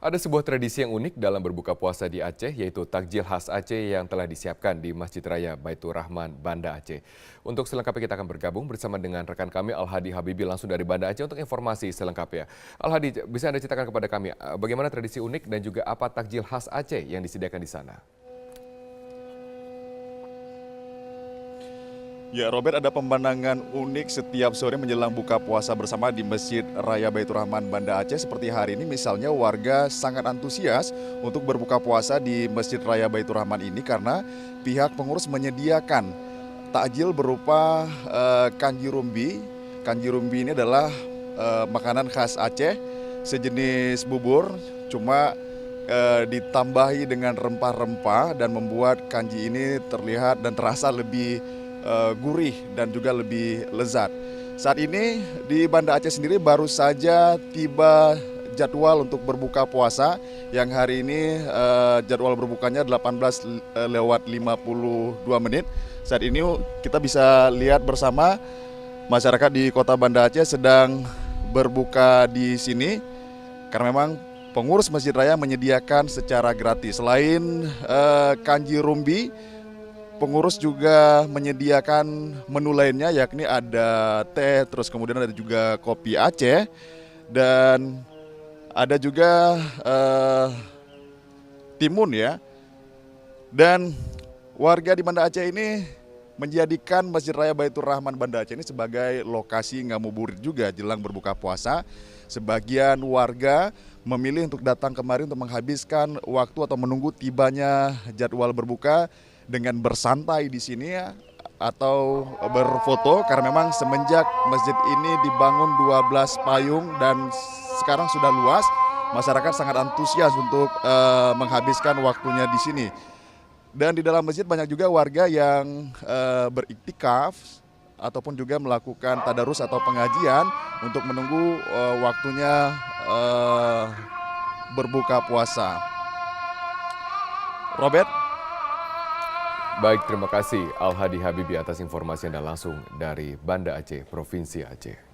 Ada sebuah tradisi yang unik dalam berbuka puasa di Aceh, yaitu takjil khas Aceh yang telah disiapkan di Masjid Raya Baitur Rahman, Banda Aceh. Untuk selengkapnya kita akan bergabung bersama dengan rekan kami Al-Hadi Habibi langsung dari Banda Aceh untuk informasi selengkapnya. Al-Hadi, bisa Anda ceritakan kepada kami bagaimana tradisi unik dan juga apa takjil khas Aceh yang disediakan di sana? Ya, Robert, ada pemandangan unik setiap sore menjelang buka puasa bersama di Masjid Raya Baitur Rahman, Banda Aceh. Seperti hari ini misalnya warga sangat antusias untuk berbuka puasa di Masjid Raya Baitur Rahman ini karena pihak pengurus menyediakan takjil berupa kanji rumbi. Kanji rumbi ini adalah makanan khas Aceh, sejenis bubur, cuma ditambahi dengan rempah-rempah dan membuat kanji ini terlihat dan terasa lebih gurih dan juga lebih lezat. Saat ini di Banda Aceh sendiri baru saja tiba jadwal untuk berbuka puasa yang hari ini jadwal berbukanya 18 lewat 52 menit. Saat ini kita bisa lihat bersama masyarakat di Kota Banda Aceh sedang berbuka di sini karena memang pengurus Masjid Raya menyediakan secara gratis. Selain kanji rumbi, pengurus juga menyediakan menu lainnya yakni ada teh, terus kemudian ada juga kopi Aceh dan ada juga timun ya. Dan warga di Banda Aceh ini menjadikan Masjid Raya Baitur Rahman Banda Aceh ini sebagai lokasi ngabuburit juga jelang berbuka puasa. Sebagian warga memilih untuk datang kemari untuk menghabiskan waktu atau menunggu tibanya jadwal berbuka dengan bersantai di sini atau berfoto karena memang semenjak masjid ini dibangun 12 payung dan sekarang sudah luas, masyarakat sangat antusias untuk menghabiskan waktunya di sini. Dan di dalam masjid banyak juga warga yang beriktikaf ataupun juga melakukan tadarus atau pengajian untuk menunggu waktunya berbuka puasa. Robert? Baik, terima kasih Al-Hadi Habibi atas informasi Anda langsung dari Banda Aceh, Provinsi Aceh.